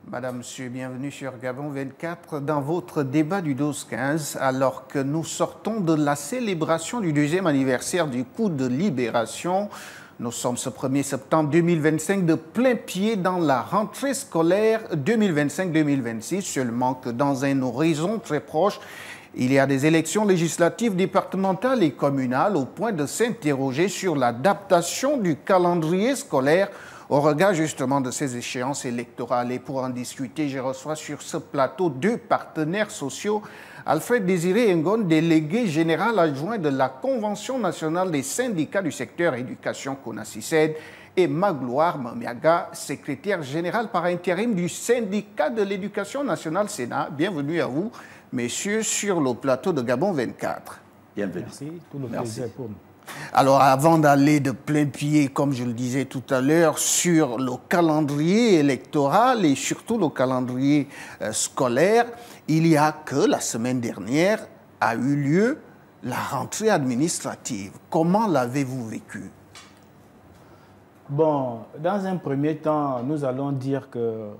Madame, Monsieur, bienvenue sur Gabon 24 dans votre débat du 12-15, alors que nous sortons de la célébration du 2e anniversaire du coup de libération. Nous sommes ce 1er septembre 2025 de plein pied dans la rentrée scolaire 2025-2026, seulement que dans un horizon très proche, il y a des élections législatives départementales et communales au point de s'interroger sur l'adaptation du calendrier scolaire au regard justement de ces échéances électorales. Et pour en discuter, je reçois sur ce plateau deux partenaires sociaux. Alfred Désiré Ngon, délégué général adjoint de la Convention nationale des syndicats du secteur éducation CONACYSED, et Magloire Mamiaga, secrétaire général par intérim du syndicat de l'éducation nationale Sénat. Bienvenue à vous, messieurs, sur le plateau de Gabon 24. Bienvenue. Merci, tout le plaisir pour nous. Alors, avant d'aller de plein pied, comme je le disais tout à l'heure, sur le calendrier électoral et surtout le calendrier scolaire, il y a que la semaine dernière a eu lieu la rentrée administrative. Comment l'avez-vous vécu? Bon, dans un premier temps, nous allons dire que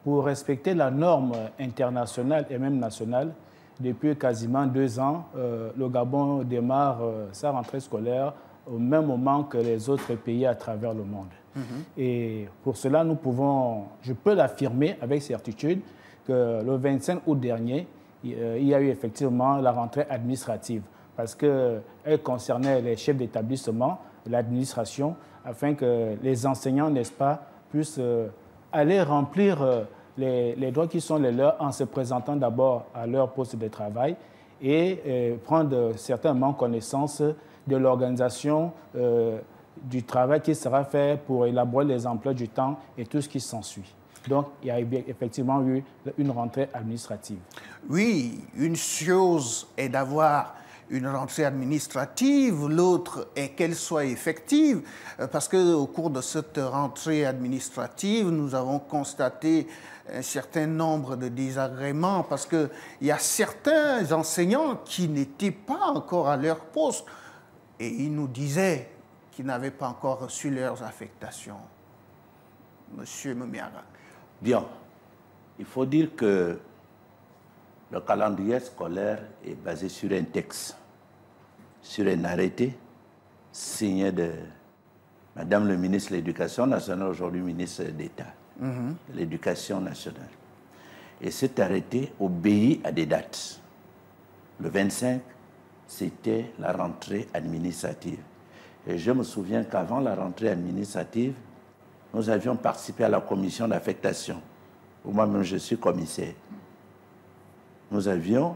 pour respecter la norme internationale et même nationale, depuis quasiment 2 ans, le Gabon démarre sa rentrée scolaire au même moment que les autres pays à travers le monde. Et pour cela, je peux l'affirmer avec certitude que le 25 août dernier, il y a eu effectivement la rentrée administrative parce qu'elle concernait les chefs d'établissement, l'administration, afin que les enseignants, n'est-ce pas, puissent aller remplir les droits qui sont les leurs en se présentant d'abord à leur poste de travail et prendre certainement connaissance de l'organisation du travail qui sera fait pour élaborer les emplois du temps et tout ce qui s'ensuit. Donc, il y a effectivement eu une rentrée administrative. Oui, une chose est d'avoir une rentrée administrative, l'autre est qu'elle soit effective, parce qu'au cours de cette rentrée administrative, nous avons constaté un certain nombre de désagréments, parce qu'il y a certains enseignants qui n'étaient pas encore à leur poste, et ils nous disaient qu'ils n'avaient pas encore reçu leurs affectations. Monsieur Mamiaga. Bien, il faut dire que le calendrier scolaire est basé sur un texte, sur un arrêté signé de Madame le ministre de l'Éducation nationale, aujourd'hui ministre d'État de l'Éducation nationale. Et cet arrêté obéit à des dates. Le 25, c'était la rentrée administrative. Et je me souviens qu'avant la rentrée administrative, nous avions participé à la commission d'affectation, où moi-même je suis commissaire. Nous avions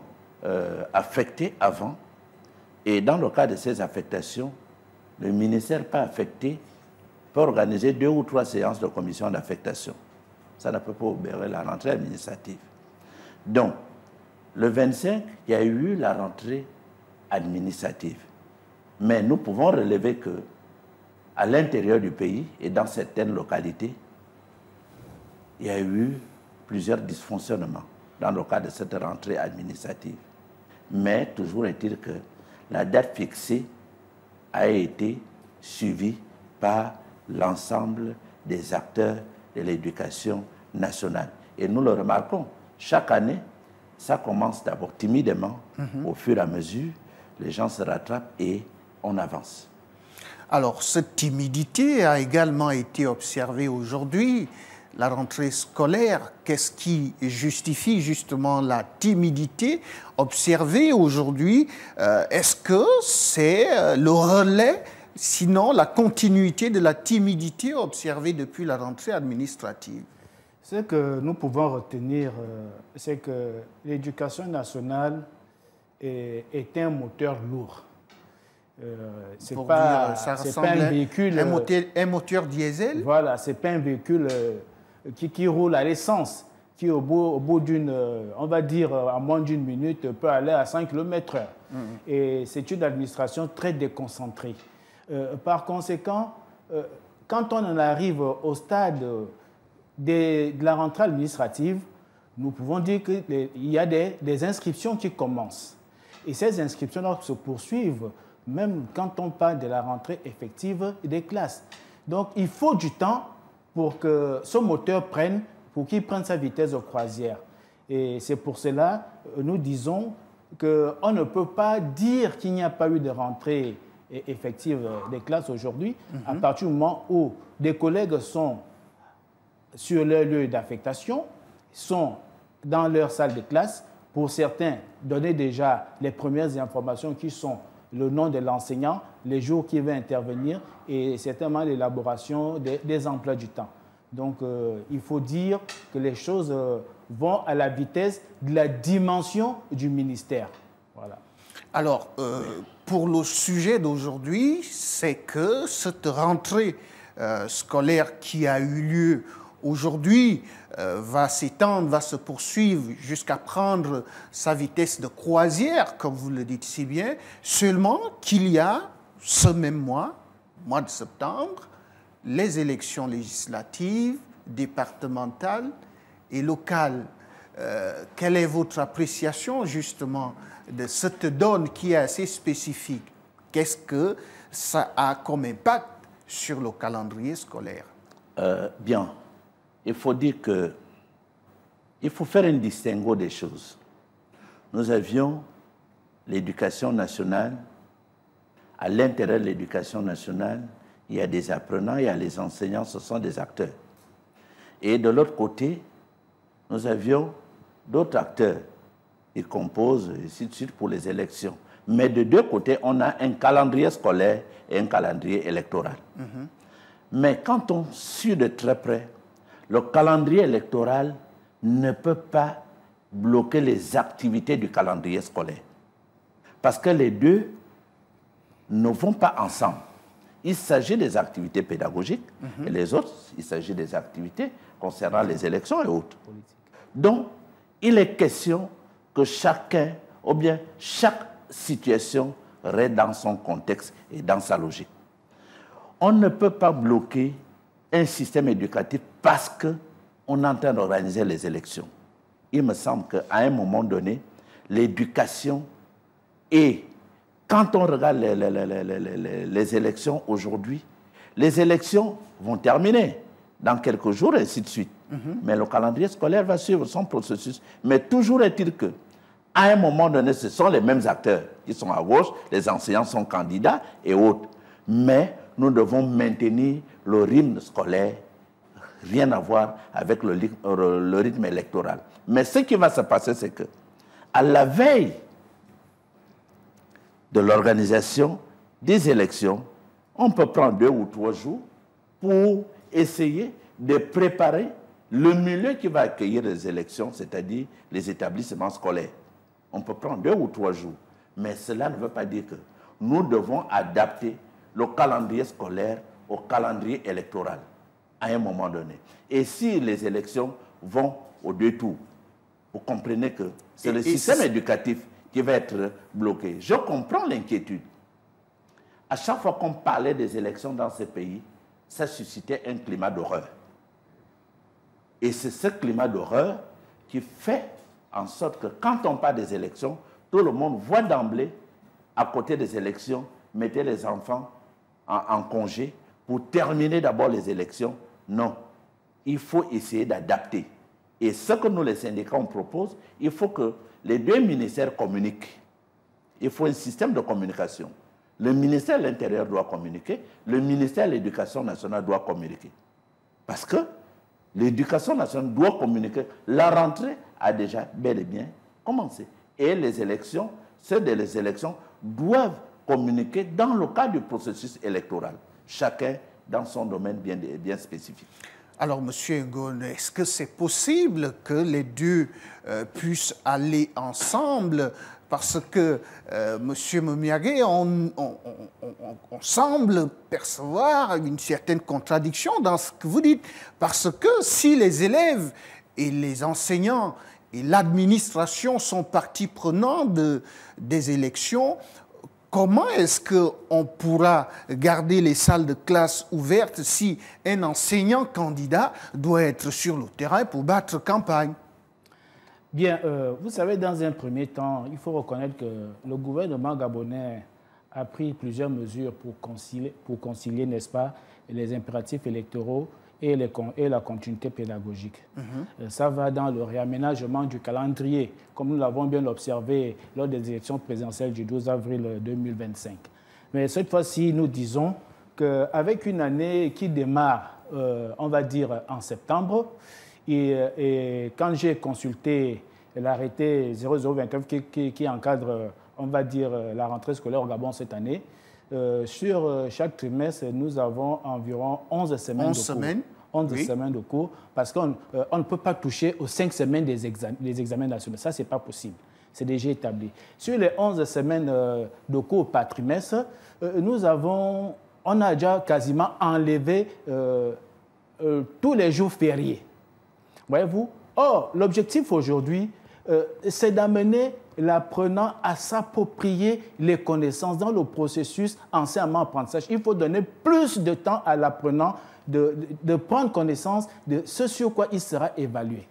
affecté avant, et dans le cas de ces affectations, le ministère pas affecté peut organiser 2 ou 3 séances de commission d'affectation. Ça ne peut pas obérer la rentrée administrative. Donc, le 25, il y a eu la rentrée administrative. Mais nous pouvons relever que à l'intérieur du pays et dans certaines localités, il y a eu plusieurs dysfonctionnements dans le cadre de cette rentrée administrative. Mais toujours est-il que la date fixée a été suivie par l'ensemble des acteurs de l'éducation nationale. Et nous le remarquons, chaque année, ça commence d'abord timidement, au fur et à mesure, les gens se rattrapent et on avance. Alors, cette timidité a également été observée aujourd'hui. La rentrée scolaire, qu'est-ce qui justifie justement la timidité observée aujourd'hui? Est-ce que c'est le relais, sinon la continuité de la timidité observée depuis la rentrée administrative? Ce que nous pouvons retenir, c'est que l'éducation nationale est un moteur lourd. C'est pas un véhicule, un moteur diesel. Voilà, c'est pas un véhicule qui roule à l'essence, qui au bout d'une, on va dire, à moins d'une minute, peut aller à 5 km/h. Et c'est une administration très déconcentrée. Par conséquent, quand on en arrive au stade de la rentrée administrative, nous pouvons dire qu'il y a des inscriptions qui commencent. Et ces inscriptions se poursuivent même quand on parle de la rentrée effective des classes. Donc, il faut du temps pour que ce moteur prenne, pour qu'il prenne sa vitesse de croisière. Et c'est pour cela, nous disons qu'on ne peut pas dire qu'il n'y a pas eu de rentrée effective des classes aujourd'hui, à partir du moment où des collègues sont sur leur lieu d'affectation, sont dans leur salle de classe, pour certains, donner déjà les premières informations qui sont le nom de l'enseignant, les jours qu'il va intervenir et certainement l'élaboration des emplois du temps. Donc, il faut dire que les choses vont à la vitesse de la dimension du ministère. Voilà. Alors, pour le sujet d'aujourd'hui, c'est que cette rentrée scolaire qui a eu lieu aujourd'hui va s'étendre, va se poursuivre jusqu'à prendre sa vitesse de croisière, comme vous le dites si bien, seulement qu'il y a ce même mois de septembre, les élections législatives, départementales et locales. Quelle est votre appréciation justement de cette donne qui est assez spécifique? Qu'est-ce que ça a comme impact sur le calendrier scolaire? Bien. Il faut dire qu'il faut faire un distinguo des choses. Nous avions l'éducation nationale. À l'intérieur de l'éducation nationale, il y a des apprenants, il y a les enseignants, ce sont des acteurs. Et de l'autre côté, nous avions d'autres acteurs. Ils composent, et ainsi de suite, pour les élections. Mais de deux côtés, on a un calendrier scolaire et un calendrier électoral. Mais quand on suit de très près, le calendrier électoral ne peut pas bloquer les activités du calendrier scolaire. Parce que les deux ne vont pas ensemble. Il s'agit des activités pédagogiques et les autres, il s'agit des activités concernant les élections et autres. Donc, il est question que chacun, ou bien chaque situation reste dans son contexte et dans sa logique. On ne peut pas bloquer un système éducatif parce qu'on est en train d'organiser les élections. Il me semble qu'à un moment donné, l'éducation et quand on regarde les élections aujourd'hui, les élections vont terminer dans quelques jours et ainsi de suite. Mais le calendrier scolaire va suivre son processus. Mais toujours est-il que, à un moment donné, ce sont les mêmes acteurs qui sont à gauche, les enseignants sont candidats et autres. Mais nous devons maintenir le rythme scolaire, rien à voir avec le rythme électoral. Mais ce qui va se passer, c'est que, à la veille de l'organisation des élections, on peut prendre 2 ou 3 jours pour essayer de préparer le milieu qui va accueillir les élections, c'est-à-dire les établissements scolaires. On peut prendre 2 ou 3 jours, mais cela ne veut pas dire que nous devons adapter le calendrier scolaire au calendrier électoral à un moment donné. Et si les élections vont au 2 tours, vous comprenez que c'est le système éducatif qui va être bloqué. Je comprends l'inquiétude. À chaque fois qu'on parlait des élections dans ce pays, ça suscitait un climat d'horreur. Et c'est ce climat d'horreur qui fait en sorte que quand on parle des élections, tout le monde voit d'emblée, à côté des élections, mettez les enfants en congé pour terminer d'abord les élections. Non, il faut essayer d'adapter. Et ce que nous, les syndicats, on propose, il faut que les 2 ministères communiquent. Il faut un système de communication. Le ministère de l'Intérieur doit communiquer, le ministère de l'Éducation nationale doit communiquer. Parce que l'Éducation nationale doit communiquer. La rentrée a déjà bel et bien commencé. Et les élections, ceux des élections doivent communiquer dans le cadre du processus électoral. Chacun dans son domaine bien spécifique. Alors, M. Ngone, est-ce que c'est possible que les deux puissent aller ensemble? Parce que, M. Momiagué, on semble percevoir une certaine contradiction dans ce que vous dites. Parce que si les élèves et les enseignants et l'administration sont partie prenante des élections, comment est-ce qu'on pourra garder les salles de classe ouvertes si un enseignant candidat doit être sur le terrain pour battre campagne? Bien, vous savez, dans un premier temps, il faut reconnaître que le gouvernement gabonais a pris plusieurs mesures pour concilier, n'est-ce pas, les impératifs électoraux et la continuité pédagogique. Ça va dans le réaménagement du calendrier, comme nous l'avons bien observé lors des élections présidentielles du 12 avril 2025. Mais cette fois-ci, nous disons qu'avec une année qui démarre, on va dire, en septembre, et quand j'ai consulté l'arrêté 0029 qui encadre, on va dire, la rentrée scolaire au Gabon cette année, sur chaque trimestre, nous avons environ 11 semaines de cours. 11 semaines de cours, parce qu'on ne peut pas toucher aux 5 semaines des examens nationaux. Ça, ce n'est pas possible. C'est déjà établi. Sur les 11 semaines de cours par trimestre, on a déjà quasiment enlevé tous les jours fériés. Voyez-vous? Or, l'objectif aujourd'hui, c'est d'amener l'apprenant à s'approprier les connaissances dans le processus enseignement-apprentissage. Il faut donner plus de temps à l'apprenant de prendre connaissance de ce sur quoi il sera évalué.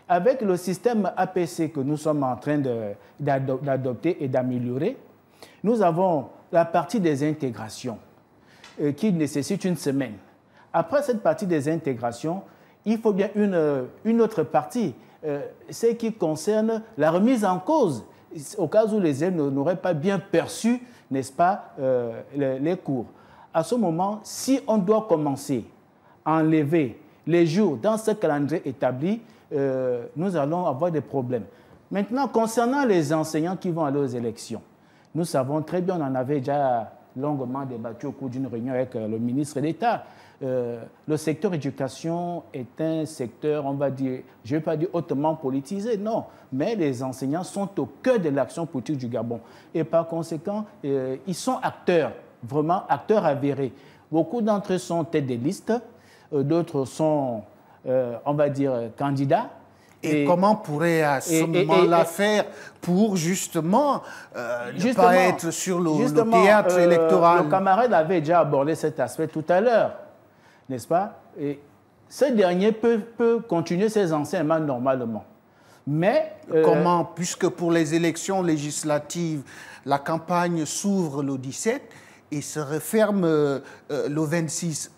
Avec le système APC que nous sommes en train d'adopter et d'améliorer, nous avons la partie des intégrations qui nécessite une semaine. Après cette partie des intégrations, il faut bien une autre partie, c'est qui concerne la remise en cause, au cas où les élèves n'auraient pas bien perçu, n'est-ce pas, les cours. À ce moment, si on doit commencer à enlever les jours dans ce calendrier établi, nous allons avoir des problèmes. Maintenant, concernant les enseignants qui vont aller aux élections, nous savons très bien, on en avait déjà longuement débattu au cours d'une réunion avec le ministre d'État. Le secteur éducation est un secteur, on va dire, je ne vais pas dire hautement politisé, non, mais les enseignants sont au cœur de l'action politique du Gabon. Et par conséquent, ils sont acteurs, vraiment acteurs avérés. Beaucoup d'entre eux sont tête des listes, d'autres sont, on va dire, candidats. Et comment pourrait à ce moment-là faire pour justement ne pas être sur le théâtre électoral? Le camarade avait déjà abordé cet aspect tout à l'heure, n'est-ce pas? Et ce dernier peut continuer ses enseignements normalement. Mais comment, puisque pour les élections législatives, la campagne s'ouvre le 17 et se referme le 26,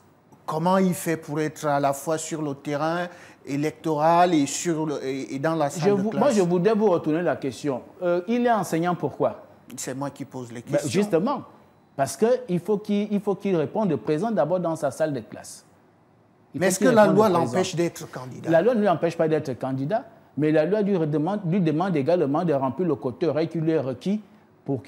comment il fait pour être à la fois sur le terrain électoral et dans la salle de classe? Moi, je voudrais vous retourner la question. Il est enseignant pourquoi? C'est moi qui pose les questions. Justement, parce qu'il faut qu'il réponde présent d'abord dans sa salle de classe. Mais est-ce que la loi l'empêche d'être candidat? La loi ne lui empêche pas d'être candidat, mais la loi lui demande également de remplir le quota qui lui est requis pour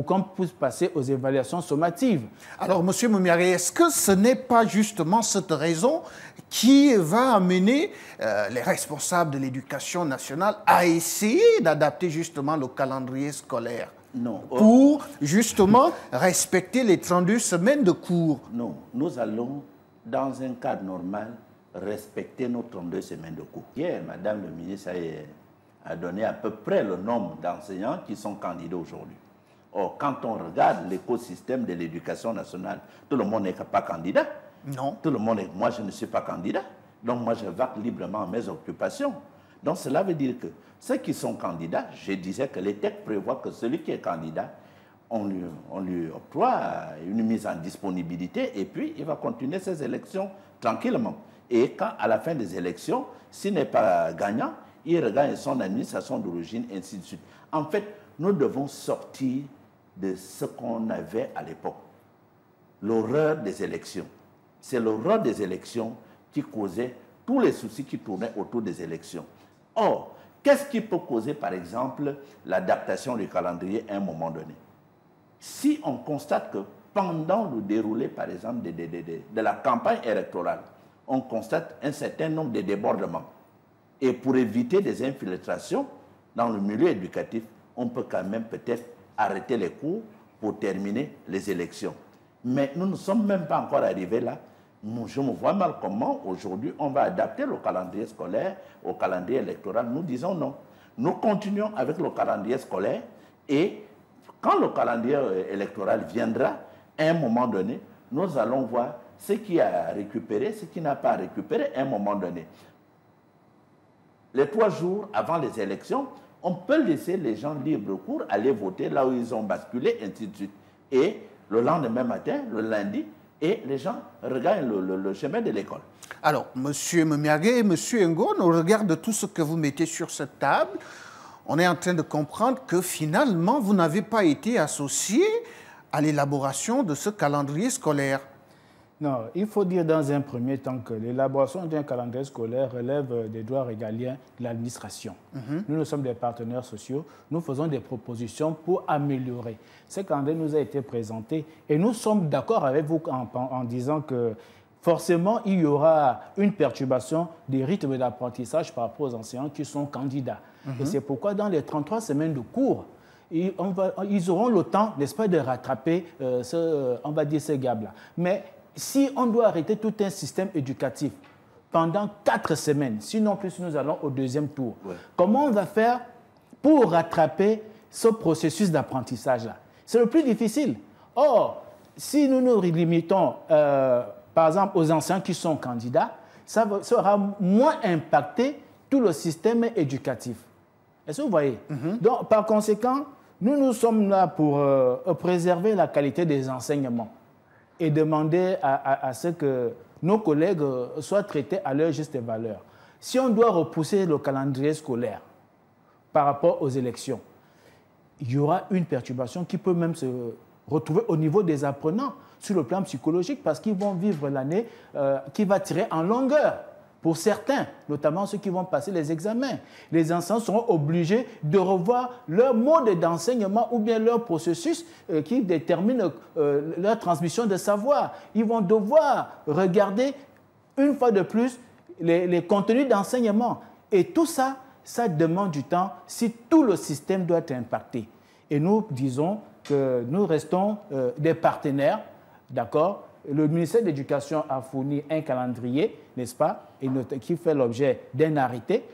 qu'on puisse passer aux évaluations sommatives. Alors, M. Moumiaré, est-ce que ce n'est pas justement cette raison qui va amener les responsables de l'éducation nationale à essayer d'adapter justement le calendrier scolaire? Non. Pour justement respecter les 32 semaines de cours? Non, nous allons, dans un cadre normal, respecter nos 32 semaines de cours. Hier, Madame le ministre a donné à peu près le nombre d'enseignants qui sont candidats aujourd'hui. Or, quand on regarde l'écosystème de l'éducation nationale, tout le monde n'est pas candidat. Non. Tout le monde est... Moi, je ne suis pas candidat. Donc, moi, je vaque librement à mes occupations. Donc, cela veut dire que ceux qui sont candidats, je disais que les textes prévoient que celui qui est candidat, on lui octroie une mise en disponibilité et puis il va continuer ses élections tranquillement. Et quand, à la fin des élections, s'il n'est pas gagnant, il regagne son administration d'origine, ainsi de suite. En fait, nous devons sortir de ce qu'on avait à l'époque. L'horreur des élections. C'est l'horreur des élections qui causait tous les soucis qui tournaient autour des élections. Or, qu'est-ce qui peut causer, par exemple, l'adaptation du calendrier à un moment donné? Si on constate que pendant le déroulé, par exemple, de la campagne électorale, on constate un certain nombre de débordements. Et pour éviter des infiltrations dans le milieu éducatif, on peut quand même peut-être arrêter les cours pour terminer les élections. Mais nous ne sommes même pas encore arrivés là. Je me vois mal comment aujourd'hui on va adapter le calendrier scolaire au calendrier électoral. Nous disons non. Nous continuons avec le calendrier scolaire et quand le calendrier électoral viendra, à un moment donné, nous allons voir ce qui a récupéré, ce qui n'a pas récupéré à un moment donné. Les 3 jours avant les élections, on peut laisser les gens libres cours, aller voter là où ils ont basculé, ainsi de suite. Et le lendemain matin, le lundi, et les gens regagnent le chemin de l'école. Alors, M. Momiagué et M. Ngo, au regard de tout ce que vous mettez sur cette table, on est en train de comprendre que finalement, vous n'avez pas été associé à l'élaboration de ce calendrier scolaire. Non, il faut dire dans un premier temps que l'élaboration d'un calendrier scolaire relève des droits régaliens de l'administration. Nous sommes des partenaires sociaux, nous faisons des propositions pour améliorer. Ce calendrier nous a été présenté et nous sommes d'accord avec vous en disant que forcément, il y aura une perturbation des rythmes d'apprentissage par rapport aux enseignants qui sont candidats. Et c'est pourquoi dans les 33 semaines de cours, ils auront le temps, n'est-ce pas, de rattraper on va dire, ce gap-là. Mais si on doit arrêter tout un système éducatif pendant 4 semaines, sinon plus nous allons au deuxième tour, comment on va faire pour rattraper ce processus d'apprentissage-là? C'est le plus difficile. Or, si nous nous limitons, par exemple, aux enseignants qui sont candidats, ça aura moins impacté tout le système éducatif. Est-ce que vous voyez? Donc, par conséquent, nous sommes là pour préserver la qualité des enseignements et demander à ce que nos collègues soient traités à leur juste valeur. Si on doit repousser le calendrier scolaire par rapport aux élections, il y aura une perturbation qui peut même se retrouver au niveau des apprenants sur le plan psychologique parce qu'ils vont vivre l'année qui va tirer en longueur. Pour certains, notamment ceux qui vont passer les examens, les enseignants seront obligés de revoir leur mode d'enseignement ou bien leur processus qui détermine leur transmission de savoir. Ils vont devoir regarder une fois de plus les contenus d'enseignement. Et tout ça, ça demande du temps si tout le système doit être impacté. Et nous disons que nous restons des partenaires, d'accord? Le ministère de l'Éducation a fourni un calendrier, n'est-ce pas, qui fait l'objet d'un arrêté.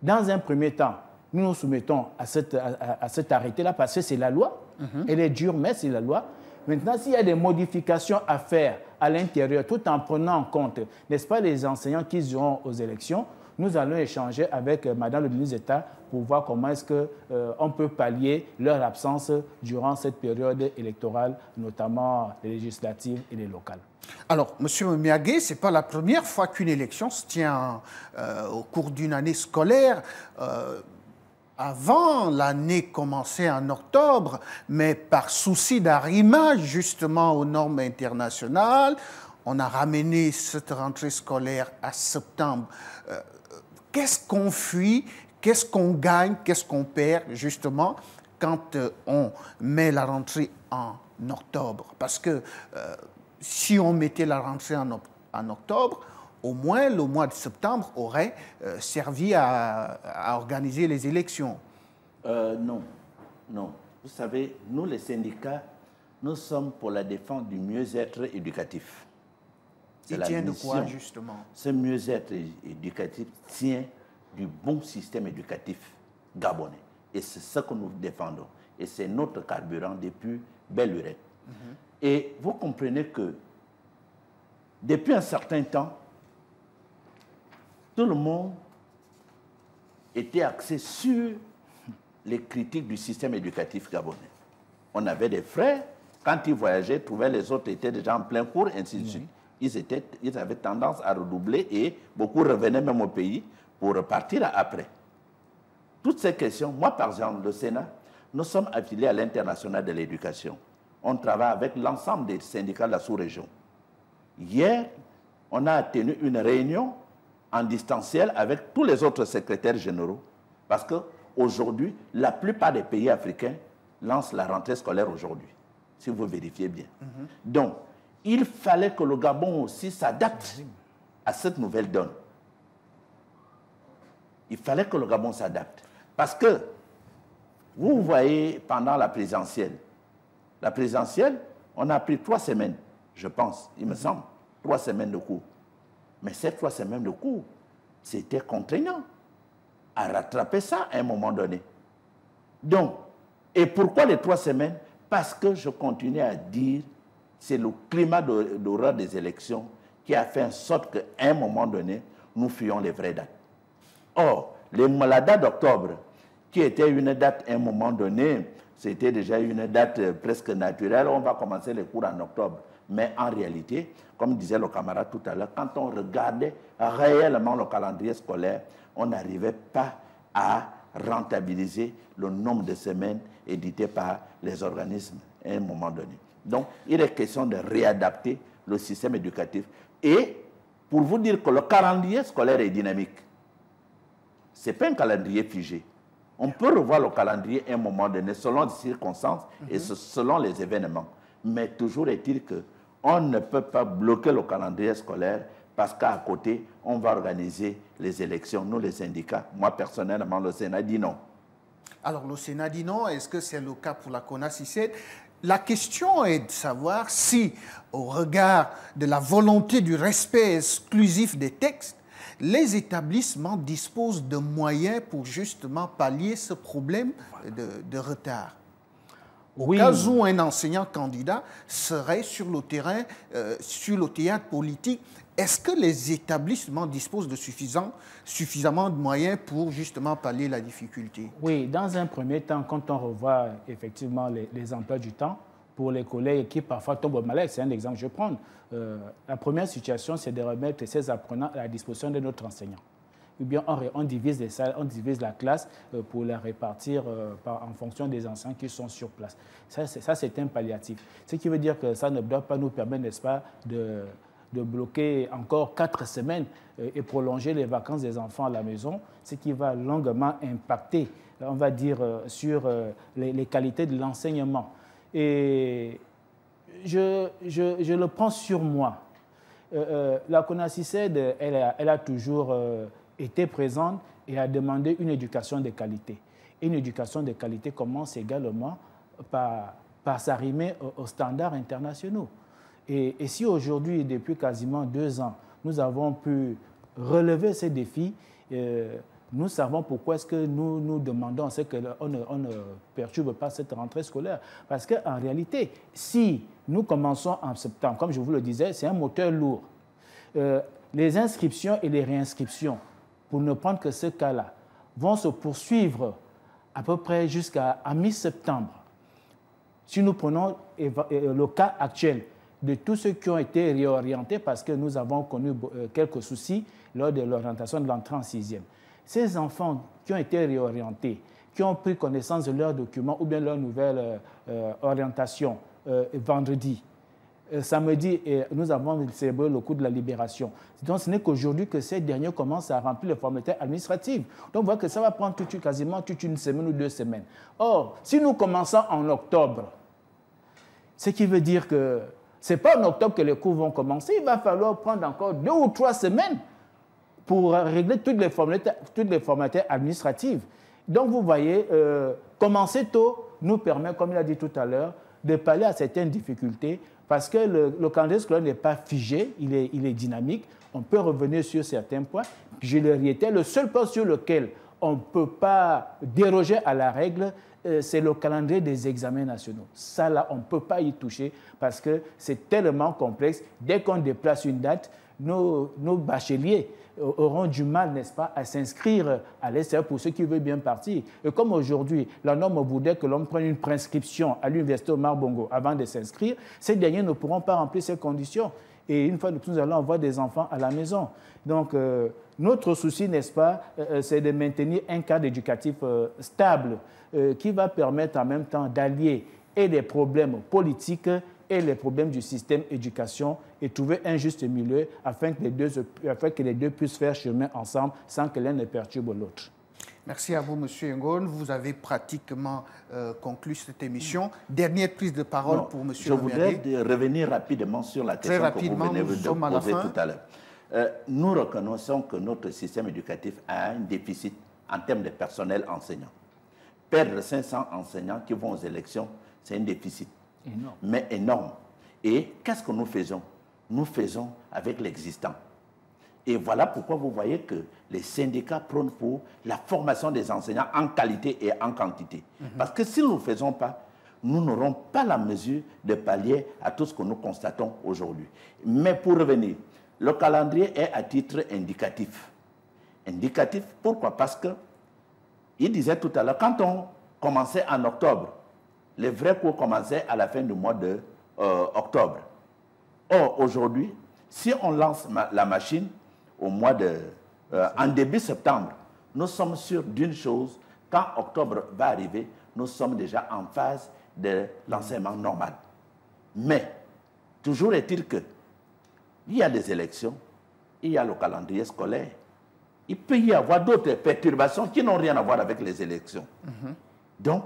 Dans un premier temps, nous nous soumettons à cet arrêté-là parce que c'est la loi. Elle est dure, mais c'est la loi. Maintenant, s'il y a des modifications à faire à l'intérieur, tout en prenant en compte, n'est-ce pas, les enseignants qui iront aux élections, nous allons échanger avec Madame le ministre d'État pour voir comment est-ce qu'on peut pallier leur absence durant cette période électorale, notamment les législatives et les locales. Alors, M. Momiagué, ce n'est pas la première fois qu'une élection se tient au cours d'une année scolaire. Avant, l'année commençait en octobre, mais par souci d'arrimage justement aux normes internationales, on a ramené cette rentrée scolaire à septembre. Qu'est-ce qu'on fuit, qu'est-ce qu'on gagne, qu'est-ce qu'on perd justement quand on met la rentrée en octobre? Parce que si on mettait la rentrée en octobre, au moins le mois de septembre aurait servi à organiser les élections. Non. Vous savez, nous les syndicats, nous sommes pour la défense du mieux-être éducatif. Il tient de quoi, justement? Ce mieux-être éducatif tient du bon système éducatif gabonais. Et c'est ce que nous défendons. Et c'est notre carburant depuis belle lurette. Et vous comprenez que depuis un certain temps, tout le monde était axé sur les critiques du système éducatif gabonais. On avait des frères, quand ils voyageaient, trouvaient les autres étaient déjà en plein cours, ainsi de suite. Ils avaient tendance à redoubler et beaucoup revenaient même au pays pour repartir après. Toutes ces questions, moi par exemple, le Sénat, nous sommes affiliés à l'International de l'éducation. On travaille avec l'ensemble des syndicats de la sous-région. Hier, on a tenu une réunion en distanciel avec tous les autres secrétaires généraux parce qu'aujourd'hui, la plupart des pays africains lancent la rentrée scolaire aujourd'hui, si vous vérifiez bien. Donc, il fallait que le Gabon aussi s'adapte à cette nouvelle donne. Il fallait que le Gabon s'adapte. Parce que, vous voyez, pendant la présidentielle, on a pris 3 semaines, je pense, il me semble, 3 semaines de cours. Mais ces 3 semaines de cours, c'était contraignant à rattraper ça à un moment donné. Donc, et pourquoi les 3 semaines? Parce que je continue à dire c'est le climat d'horreur des élections qui a fait en sorte qu'à un moment donné, nous fuyions les vraies dates. Or, la date d'octobre, qui était une date à un moment donné, c'était déjà une date presque naturelle, on va commencer les cours en octobre. Mais en réalité, comme disait le camarade tout à l'heure, quand on regardait réellement le calendrier scolaire, on n'arrivait pas à rentabiliser le nombre de semaines éditées par les organismes à un moment donné. Donc, il est question de réadapter le système éducatif. Et pour vous dire que le calendrier scolaire est dynamique, ce n'est pas un calendrier figé. On peut revoir le calendrier à un moment donné selon les circonstances et selon les événements. Mais toujours est-il qu'on ne peut pas bloquer le calendrier scolaire parce qu'à côté, on va organiser les élections. Nous, les syndicats, moi personnellement, le Sénat dit non. Alors, le Sénat dit non. Est-ce que c'est le cas pour la CONACYSED? La question est de savoir si, au regard de la volonté du respect exclusif des textes, les établissements disposent de moyens pour justement pallier ce problème de retard. Au cas où un enseignant candidat serait sur le terrain, sur le théâtre politique, est-ce que les établissements disposent de suffisamment de moyens pour justement pallier la difficulté? Oui, dans un premier temps, quand on revoit effectivement les emplois du temps, pour les collègues qui parfois tombent malades, c'est un exemple que je vais prendre. La première situation, c'est de remettre ces apprenants à la disposition de notre enseignant. Ou bien on divise les salles, on divise la classe pour la répartir en fonction des enseignants qui sont sur place. Ça, c'est un palliatif. Ce qui veut dire que ça ne doit pas nous permettre, n'est-ce pas, de bloquer encore 4 semaines et prolonger les vacances des enfants à la maison, ce qui va longuement impacter, on va dire, sur les qualités de l'enseignement. Et je le prends sur moi. La CONACYSED, elle a toujours été présente et a demandé une éducation de qualité. Une éducation de qualité commence également par s'arrimer aux standards internationaux. Et si aujourd'hui, depuis quasiment 2 ans, nous avons pu relever ces défis, nous savons pourquoi est-ce que nous demandons qu'on ne perturbe pas cette rentrée scolaire. Parce qu'en réalité, si nous commençons en septembre, comme je vous le disais, c'est un moteur lourd. Les inscriptions et les réinscriptions, pour ne prendre que ce cas-là, vont se poursuivre à peu près jusqu'à mi-septembre. Si nous prenons le cas actuel de tous ceux qui ont été réorientés, parce que nous avons connu quelques soucis lors de l'orientation de l'entrée en 6e. Ces enfants qui ont été réorientés, qui ont pris connaissance de leurs documents ou bien leur nouvelle orientation vendredi, samedi, nous avons célébré le coup de la libération. Donc, ce n'est qu'aujourd'hui que ces derniers commencent à remplir les formalités administratives. Donc, on voit que ça va prendre quasiment toute une semaine ou 2 semaines. Or, si nous commençons en octobre, ce qui veut dire que ce n'est pas en octobre que les cours vont commencer, il va falloir prendre encore 2 ou 3 semaines pour régler toutes les formalités administratives. Donc, vous voyez, commencer tôt nous permet, comme il a dit tout à l'heure, de pallier à certaines difficultés parce que le calendrier scolaire n'est pas figé, il est dynamique. On peut revenir sur certains points. Je le réitère, le seul point sur lequel on ne peut pas déroger à la règle, c'est le calendrier des examens nationaux. Ça, là, on ne peut pas y toucher parce que c'est tellement complexe. Dès qu'on déplace une date, nos bacheliers auront du mal, n'est-ce pas, à s'inscrire à l'extérieur pour ceux qui veulent bien partir. Et comme aujourd'hui, la norme voudrait que l'on prenne une prescription à l'université Omar Bongo avant de s'inscrire, ces derniers ne pourront pas remplir ces conditions. Et une fois de plus, nous allons avoir des enfants à la maison. Donc, notre souci, n'est-ce pas, c'est de maintenir un cadre éducatif stable qui va permettre en même temps d'allier et les problèmes politiques et les problèmes du système éducation et trouver un juste milieu afin que les deux puissent faire chemin ensemble sans que l'un ne perturbe l'autre. Merci à vous, M. Ngone. Vous avez pratiquement conclu cette émission. Dernière prise de parole pour M. Je voudrais revenir rapidement sur la question que vous venez de poser tout à l'heure. Nous reconnaissons que notre système éducatif a un déficit en termes de personnel enseignant. Perdre 500 enseignants qui vont aux élections, c'est un déficit. Énorme. Mais énorme. Et qu'est-ce que nous faisons? Nous faisons avec l'existant. Et voilà pourquoi vous voyez que les syndicats prônent pour la formation des enseignants en qualité et en quantité. Parce que si nous ne le faisons pas, nous n'aurons pas la mesure de pallier à tout ce que nous constatons aujourd'hui. Mais pour revenir, le calendrier est à titre indicatif. Indicatif, pourquoi? Parce que, il disait tout à l'heure, quand on commençait en octobre, les vrais cours commençaient à la fin du mois d'octobre. Or, aujourd'hui, si on lance la machine au mois en début septembre, nous sommes sûrs d'une chose, quand octobre va arriver, nous sommes déjà en phase de l'enseignement normal. Mais, toujours est-il que, il y a des élections, il y a le calendrier scolaire, il peut y avoir d'autres perturbations qui n'ont rien à voir avec les élections. Donc,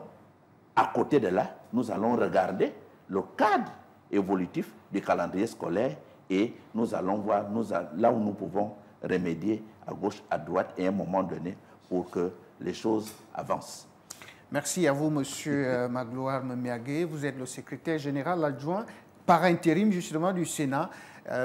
à côté de là, nous allons regarder le cadre évolutif du calendrier scolaire et nous allons voir là où nous pouvons remédier à gauche, à droite et à un moment donné pour que les choses avancent. Merci à vous, M. Magloire Memiagué. Vous êtes le secrétaire général adjoint par intérim justement du Sénat.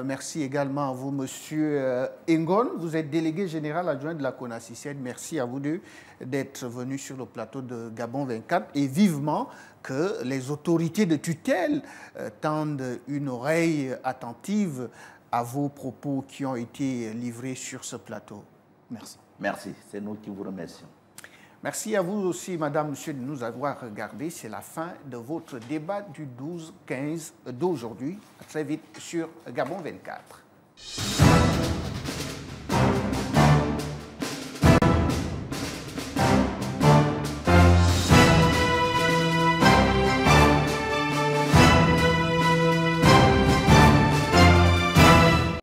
Merci également à vous, M. Engon. Vous êtes délégué général adjoint de la CONACYCED. Merci à vous deux d'être venus sur le plateau de Gabon 24 et vivement que les autorités de tutelle tendent une oreille attentive à vos propos qui ont été livrés sur ce plateau. Merci. Merci, c'est nous qui vous remercions. Merci à vous aussi, Madame, Monsieur, de nous avoir regardés. C'est la fin de votre débat du 12-15 d'aujourd'hui. À très vite sur Gabon 24.